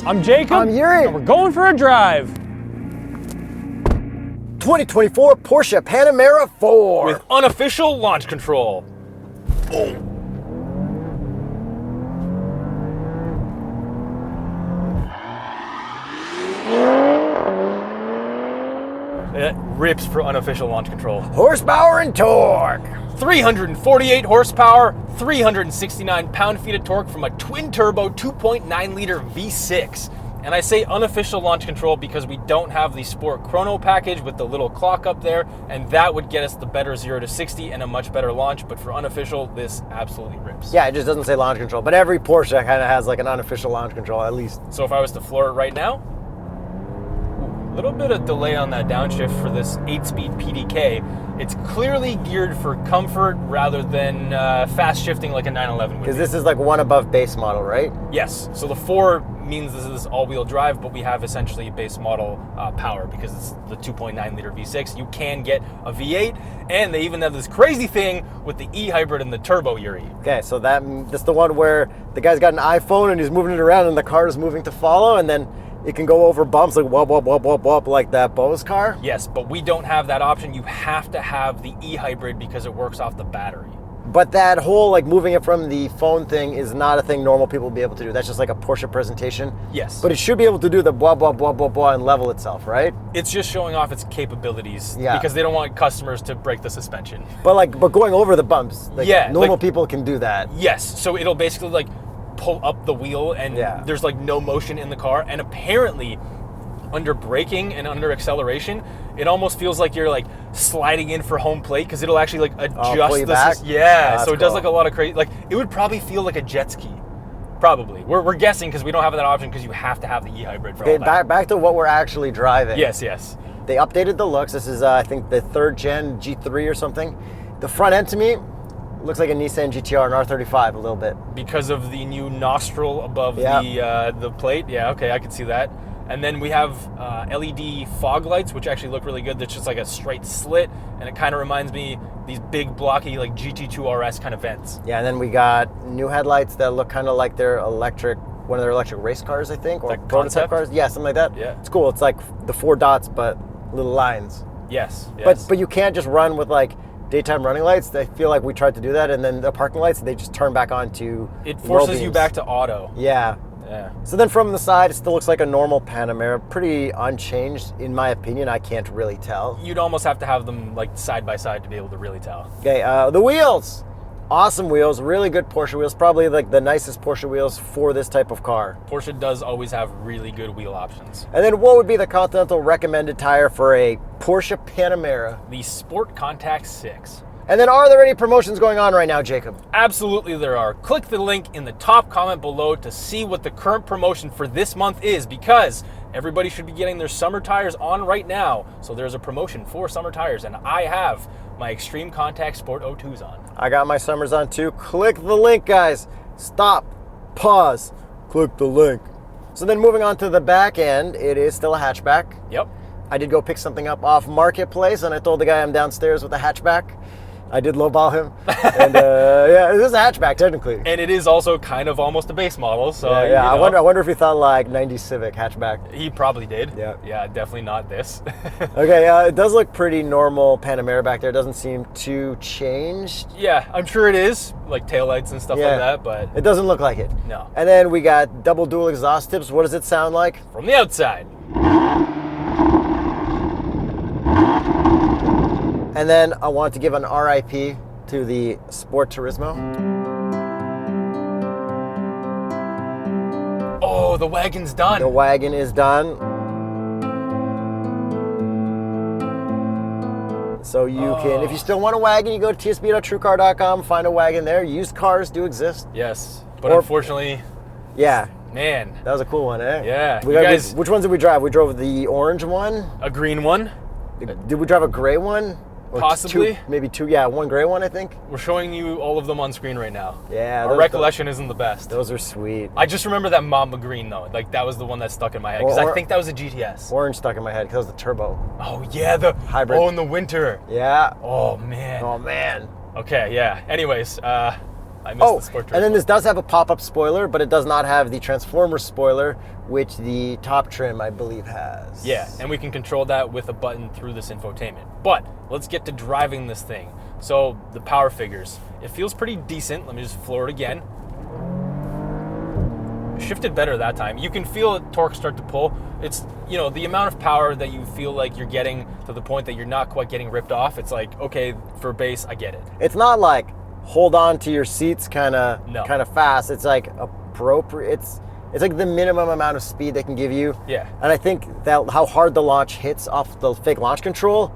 I'm Jacob. I'm Yuri. And we're going for a drive. 2024 Porsche Panamera 4. With unofficial launch control. It rips for unofficial launch control. Horsepower and torque. 348 horsepower, 369 pound-feet of torque from a twin-turbo 2.9-liter V6. And I say unofficial launch control because we don't have the Sport Chrono package with the little clock up there, and that would get us the better 0 to 60 and a much better launch, but for unofficial, this absolutely rips. Yeah, it just doesn't say launch control, but every Porsche kind of has like an unofficial launch control at least. So if I was to floor it right now, a little bit of delay on that downshift for this 8-speed PDK. It's clearly geared for comfort rather than fast shifting like a 911 would be. Because this is like one above base model, right? Yes. So the 4 means this is all-wheel drive, but we have essentially base model power because it's the 2.9-liter V6. You can get a V8, and they even have this crazy thing with the e-hybrid and the turbo, Yuri. Okay, so that's the one where the guy's got an iPhone and he's moving it around and the car is moving to follow, and then it can go over bumps like whoop, whoop, whoop, whoop, whoop, like that Bose car? Yes, but we don't have that option. You have to have the e-hybrid because it works off the battery. But that whole like moving it from the phone thing is not a thing normal people will be able to do. That's just like a Porsche presentation. Yes. But it should be able to do the blah, blah, blah, blah, blah and level itself, right? It's just showing off its capabilities Yeah. because they don't want customers to break the suspension. But going over the bumps, like Yeah, normal like- people can do that. Yes, so it'll basically like pull up the wheel and Yeah. there's like no motion in the car, and apparently under braking and under acceleration, it almost feels like you're like sliding in for home plate because it'll actually like adjust pull you the back? yeah. Oh, So it does cool. like a lot of crazy. Like it would probably feel like a jet ski, probably. We're guessing because we don't have that option because you have to have the e-hybrid for Okay, all that. back to what we're actually driving. Yes, yes. They updated the looks. This is, I think, the 3rd gen G3 or something. The front end to me looks like a Nissan GTR and R35 a little bit. Because of the new nostril above Yeah. the plate. Yeah, okay, I can see that. And then we have LED fog lights, which actually look really good. That's just like a straight slit, and it kind of reminds me these big blocky like GT2 RS kind of vents. Yeah, and then we got new headlights that look kind of like their one of their electric race cars, I think, or Like prototype concept? cars. Yeah, something like that. Yeah. It's cool. It's like the 4 dots, but little lines. Yes, yes. But you can't just run with like daytime running lights. I feel like we tried to do that, and then the parking lights, they just turn back on to it low forces you beams. back to auto. Yeah. Yeah. So then from the side, it still looks like a normal Panamera, pretty unchanged in my opinion. I can't really tell. You'd almost have to have them like side by side to be able to really tell. Okay, the wheels. Awesome wheels, really good Porsche wheels, probably like the nicest Porsche wheels for this type of car. Porsche does always have really good wheel options. And then what would be the Continental recommended tire for a Porsche Panamera? The Sport Contact 6. And then are there any promotions going on right now, Jacob? Absolutely there are. Click the link in the top comment below to see what the current promotion for this month is, because everybody should be getting their summer tires on right now. So there's a promotion for summer tires, and I have my Extreme Contact Sport O2s on. I got my summers on too. Click the link, guys. Stop, pause, click the link. So then moving on to the back end, it is still a hatchback. Yep. I did go pick something up off Marketplace, and I told the guy I'm downstairs with a hatchback. I did lowball him, and yeah, it is a hatchback technically. And it is also kind of almost a base model, so Yeah, you know, I wonder if he thought like 90s Civic hatchback. he probably did. Yeah. Yeah, definitely not this. Okay, it does look pretty normal Panamera back there. It doesn't seem too changed. Yeah, I'm sure it is, like taillights and stuff Yeah. like that, but It doesn't look like it. no. And then we got double dual exhaust tips. What does it sound like? From the outside. And then I want to give an RIP to the Sport Turismo. Oh, the wagon's done. The wagon is done. So you can, if you still want a wagon, you go to tsb.truecar.com, find a wagon there. Used cars do exist. Yes, but Or- unfortunately, Yeah, man, that was a cool one, eh? Yeah, We you got, guys- which ones did we drive? We drove the orange one. a green one. Did we drive a gray one? Or Possibly. maybe two. Yeah, one gray one, I think. We're showing you all of them on screen right now. Yeah, Our recollection isn't the best. Those are sweet. I just remember that Mamba green though. Like that was the one that stuck in my head because I Or- think that was a GTS. Orange stuck in my head because that was the turbo. Oh yeah, the Hybrid. Oh, in the winter. Yeah. Oh man. Oh man. Okay, yeah. Anyways, I missed the sport turismo. And then this does have a pop-up spoiler, but it does not have the Transformer spoiler, which the top trim, I believe, has. Yeah, and we can control that with a button through this infotainment. But let's get to driving this thing. So the power figures. It feels pretty decent. Let me just floor it again. Shifted better that time. You can feel the torque start to pull. It's, you know, the amount of power that you feel like you're getting to the point that you're not quite getting ripped off. It's like, okay, for base, I get it. It's not like hold on to your seats kind of fast. It's like appropriate. It's like the minimum amount of speed they can give you. Yeah. And I think that how hard the launch hits off the fake launch control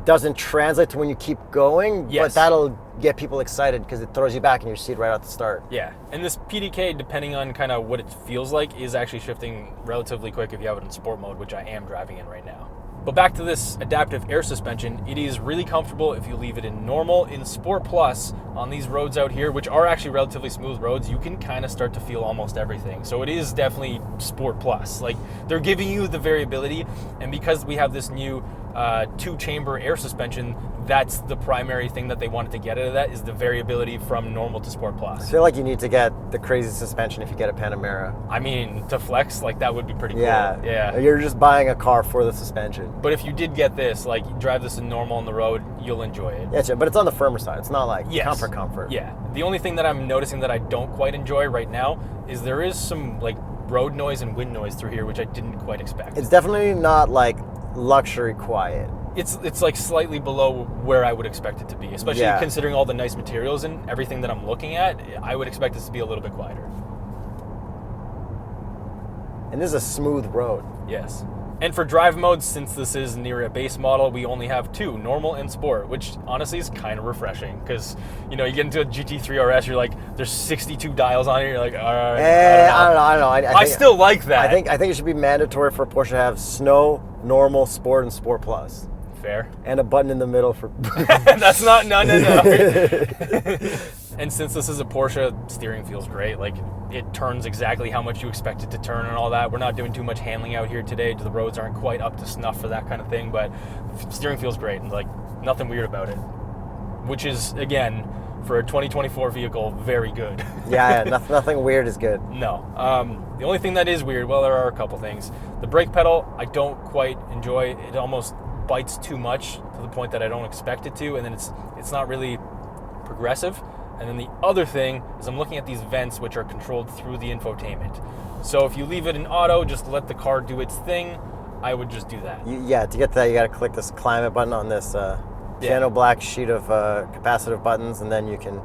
doesn't translate to when you keep going, but that'll get people excited because it throws you back in your seat right at the start. Yeah, and this PDK, depending on kind of what it feels like, is actually shifting relatively quick if you have it in sport mode, which I am driving in right now. But back to this adaptive air suspension, it is really comfortable if you leave it in normal. In Sport Plus, on these roads out here, which are actually relatively smooth roads, you can kind of start to feel almost everything. So it is definitely Sport Plus. Like, they're giving you the variability, and because we have this new 2-chamber air suspension, that's the primary thing that they wanted to get out of that, is the variability from normal to Sport Plus. I feel like you need to get the crazy suspension if you get a Panamera. I mean, to flex, like, that would be pretty cool. Yeah. You're just buying a car for the suspension. But if you did get this, like, you drive this in normal on the road, you'll enjoy it. Yeah, but it's on the firmer side. It's not like comfort. Yeah. The only thing that I'm noticing that I don't quite enjoy right now is there is some, like, road noise and wind noise through here, which I didn't quite expect. It's definitely not like luxury quiet. It's like slightly below where I would expect it to be, especially considering all the nice materials and everything that I'm looking at. I would expect this to be a little bit quieter. And this is a smooth road. Yes. And for drive modes, since this is near a base model, we only have 2, normal and sport, which honestly is kind of refreshing because, you know, you get into a GT3 RS, you're like, there's 62 dials on it, you're like, all right. I don't know. I still like that. I think it should be mandatory for Porsche to have snow, normal, sport, and sport plus. Fair. And a button in the middle for... That's not, no. And since this is a Porsche, steering feels great. Like, it turns exactly how much you expect it to turn and all that. We're not doing too much handling out here today. The roads aren't quite up to snuff for that kind of thing, but steering feels great and, like, nothing weird about it. Which is, again, for a 2024 vehicle, very good. Yeah, nothing weird is good. No. The only thing that is weird, well, there are a couple things. The brake pedal, I don't quite enjoy. It almost bites too much to the point that I don't expect it to, and then it's not really progressive. And then the other thing is I'm looking at these vents, which are controlled through the infotainment. So if you leave it in auto, just let the car do its thing, I would just do that. To get to that, you got to click this climate button on this piano black sheet of capacitive buttons, and then you can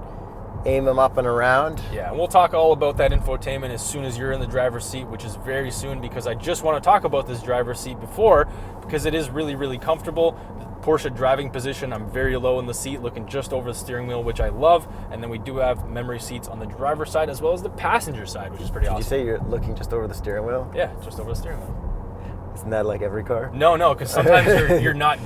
aim them up and around. Yeah, and we'll talk all about that infotainment as soon as you're in the driver's seat, which is very soon, because I just want to talk about this driver's seat because it is really, really comfortable. Porsche driving position, I'm very low in the seat, looking just over the steering wheel, which I love. And then we do have memory seats on the driver's side as well as the passenger side, which is pretty awesome. Did you say you're looking just over the steering wheel? Yeah, just over the steering wheel. Isn't that like every car? No, because sometimes you're not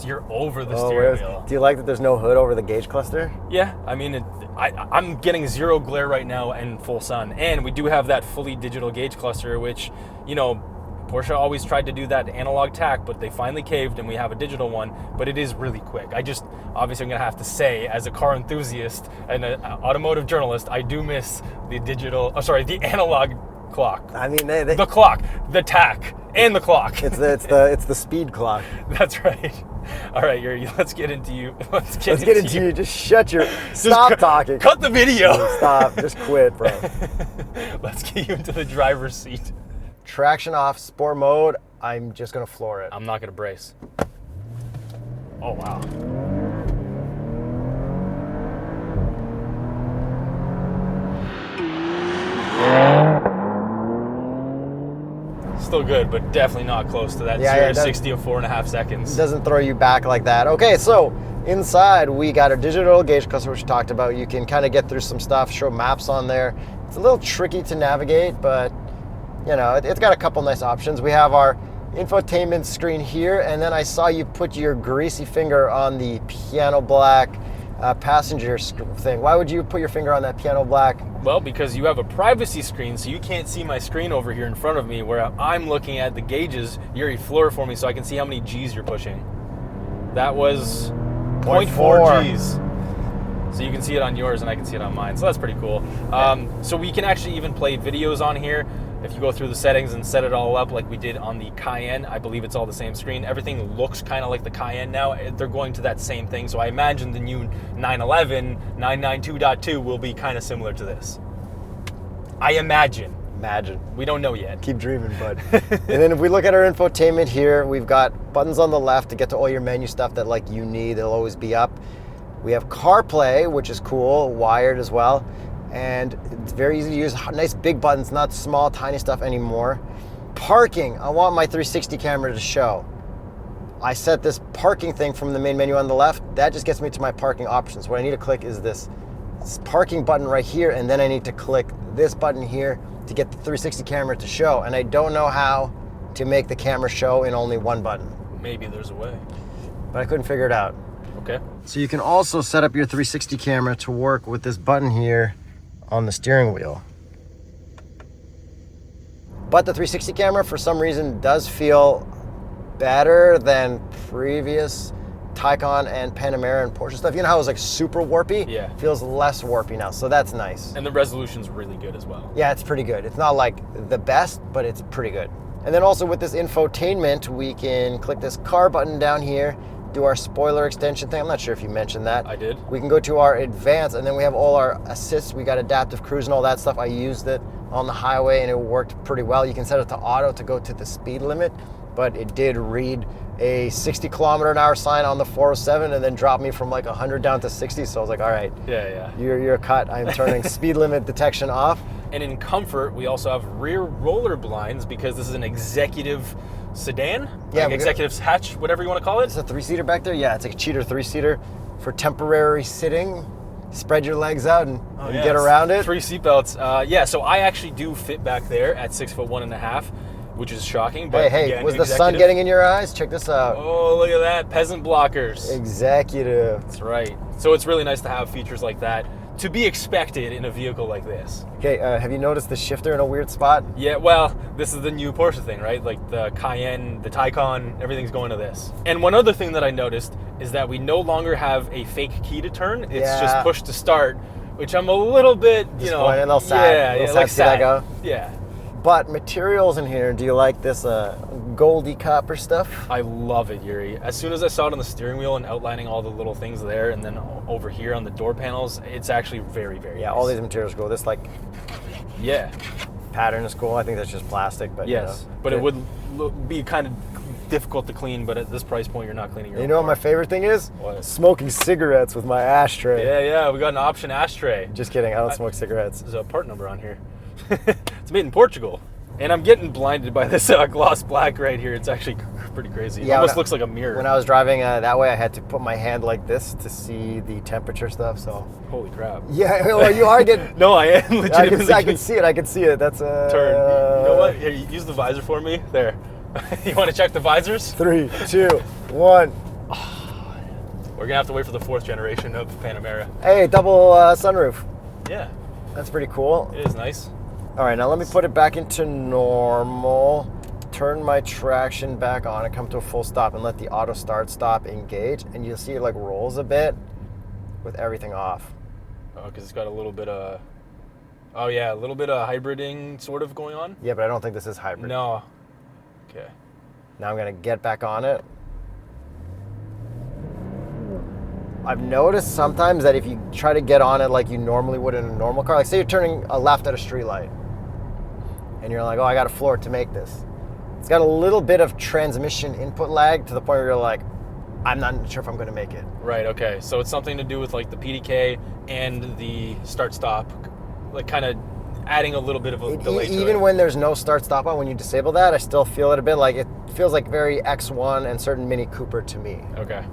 you're over the steering wheel. Do you like that there's no hood over the gauge cluster? Yeah, I mean, I'm getting zero glare right now and full sun. And we do have that fully digital gauge cluster, which, you know, Porsche always tried to do that analog tack, but they finally caved and we have a digital one, but it is really quick. Obviously I'm gonna have to say, as a car enthusiast and an automotive journalist, I do miss the analog clock. I mean, the clock, the tack, and the clock. It's the speed clock. That's right. All right, Yuri, let's get into you. Let's get into you. Just shut your... Stop talking. Cut the video. Stop. Just quit, bro. Let's get you into the driver's seat. Traction off, sport mode. I'm just going to floor it. I'm not going to brace. Oh, wow. Still good, but definitely not close to that 0 to 60 of 4.5 seconds. It doesn't throw you back like that. Okay, so inside we got a digital gauge cluster, which we talked about. You can kind of get through some stuff, show maps on there. It's a little tricky to navigate, but you know, it's got a couple nice options. We have our infotainment screen here, and then I saw you put your greasy finger on the piano black passenger thing. Why would you put your finger on that piano black? Well, because you have a privacy screen, so you can't see my screen over here in front of me where I'm looking at the gauges. Yuri, floor for me so I can see how many G's you're pushing. That was 0.4 G's. So you can see it on yours and I can see it on mine. So that's pretty cool. So we can actually even play videos on here. If you go through the settings and set it all up like we did on the Cayenne, I believe it's all the same screen. Everything looks kind of like the Cayenne now. They're going to that same thing. So I imagine the new 911 992.2 will be kind of similar to this. I imagine. We don't know yet. Keep dreaming, bud. And then if we look at our infotainment here, we've got buttons on the left to get to all your menu stuff that like you need. They'll always be up. We have CarPlay, which is cool, wired as well. And it's very easy to use. Nice big buttons, not small, tiny stuff anymore. Parking, I want my 360 camera to show. I set this parking thing from the main menu on the left. That just gets me to my parking options. What I need to click is this parking button right here, and then I need to click this button here to get the 360 camera to show. And I don't know how to make the camera show in only one button. Maybe there's a way. But I couldn't figure it out. Okay. So you can also set up your 360 camera to work with this button here on the steering wheel. But the 360 camera, for some reason, does feel better than previous Taycan and Panamera and Porsche stuff. You know how it was like super warpy? Yeah. Feels less warpy now, so that's nice. And the resolution's really good as well. Yeah, it's pretty good. It's not like the best, but it's pretty good. And then also with this infotainment, we can click this car button down here, do our spoiler extension thing. I'm not sure if you mentioned that. I did. We can go to our advanced, and then we have all our assists. We got adaptive cruise and all that stuff. I used it on the highway and it worked pretty well. You can set it to auto to go to the speed limit, but it did read a 60-kilometer-an-hour sign on the 407 and then dropped me from like 100 down to 60. So I was like, all right, you're cut. I'm turning speed limit detection off. And in comfort, we also have rear roller blinds because this is an executive sedan. Yeah, like executive hatch, whatever you want to call it. It's a 3-seater back there. Yeah, it's like a cheater 3-seater for temporary sitting. Spread your legs out and get around it. 3 seatbelts. Yeah, so I actually do fit back there at 6'1.5", which is shocking. But hey, again, was the sun getting in your eyes? Check this out. Oh, look at that. Peasant blockers. Executive. That's right. So it's really nice to have features like that to be expected in a vehicle like this. Okay, have you noticed the shifter in a weird spot? Yeah, well, this is the new Porsche thing, right? Like the Cayenne, the Taycan, everything's going to this. And one other thing that I noticed is that we no longer have a fake key to turn. It's just push to start, which I'm a little bit, a little sad. Yeah, sad like to see that go. Yeah. But materials in here, do you like this goldy copper stuff? I love it, Yuri. As soon as I saw it on the steering wheel and outlining all the little things there, and then over here on the door panels, it's actually very, very nice. All these materials are cool. This pattern is cool. I think that's just plastic, but yes, but it would be kind of difficult to clean. But at this price point, you're not cleaning your own know car. what my favorite thing is? What? Smoking cigarettes with my ashtray. Yeah, we got an option ashtray. Just kidding. I don't smoke cigarettes. There's a part number on here. It's made in Portugal. And I'm getting blinded by this gloss black right here. It's actually pretty crazy. It almost looks like a mirror. When I was driving that way, I had to put my hand like this to see the temperature stuff. So holy crap. Yeah, well, you are getting... No, I am legitimately... I can see it. That's a... Turn. You know what? Here, use the visor for me. There. You want to check the visors? 3, 2, 1. We're going to have to wait for the 4th generation of Panamera. Hey, double sunroof. Yeah. That's pretty cool. It is nice. All right, now let me put it back into normal, turn my traction back on and come to a full stop and let the auto stop engage, and you'll see it like rolls a bit with everything off. Oh, because it's got a little bit of, a little bit of hybriding sort of going on? Yeah, but I don't think this is hybrid. No. Okay. Now I'm gonna get back on it. I've noticed sometimes that if you try to get on it like you normally would in a normal car, like say you're turning a left at a street light, and you're like, oh, I got to floor it to make this. It's got a little bit of transmission input lag to the point where you're like, I'm not sure if I'm going to make it. Right, okay. So it's something to do with like the PDK and the start-stop, like kind of adding a little bit of a delay to it. Even when there's no start-stop on, when you disable that, I still feel it a bit like it feels like very X1 and certain Mini Cooper to me. Okay.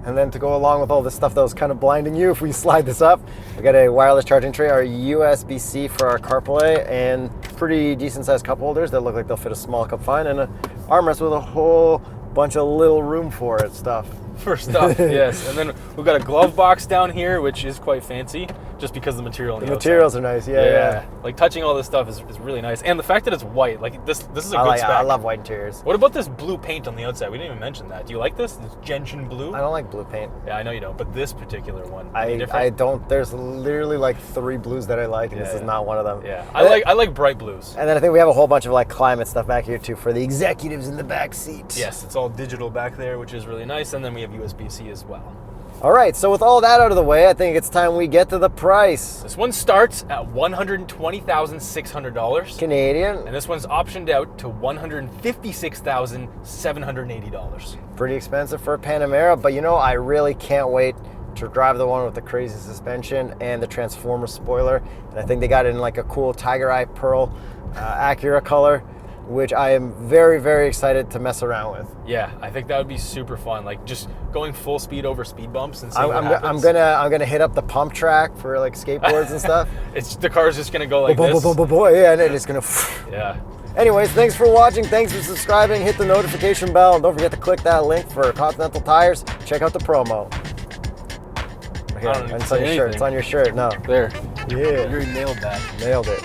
And then to go along with all this stuff that was kind of blinding you, if we slide this up, we got a wireless charging tray, our USB-C for our CarPlay, and pretty decent-sized cup holders that look like they'll fit a small cup fine, and an armrest with a whole bunch of little room for it stuff. For stuff, yes. And then we've got a glove box down here, which is quite fancy. just because the material on the materials are nice. Yeah. Like touching all this stuff is really nice, and the fact that it's white, like this is a good spec. I love white interiors. What about this blue paint on the outside? We didn't even mention that. Do you like this gentian blue? I don't like blue paint. Yeah, I know you don't, but this particular one. I don't. There's literally like 3 blues that I like, and this is not one of them. Yeah, I like bright blues. And then I think we have a whole bunch of like climate stuff back here too for the executives in the back seat. Yes, it's all digital back there, which is really nice, and then we have USB-C as well. All right, so with all that out of the way, I think it's time we get to the price. This one starts at $120,600 Canadian. and this one's optioned out to $156,780. Pretty expensive for a Panamera, but you know, I really can't wait to drive the one with the crazy suspension and the Transformer spoiler. And I think they got it in like a cool Tiger Eye Pearl Acura color, which I am very, very excited to mess around with. Yeah, I think that would be super fun. Like just going full speed over speed bumps and seeing what happens. I'm gonna hit up the pump track for like skateboards and stuff. The car's just gonna go like this. Yeah, and then it's gonna. Yeah. Anyways, thanks for watching. Thanks for subscribing. Hit the notification bell, and don't forget to click that link for Continental Tires. Check out the promo. Here, it's on your shirt. It's on your shirt. No. There. Yeah. You nailed that. Nailed it.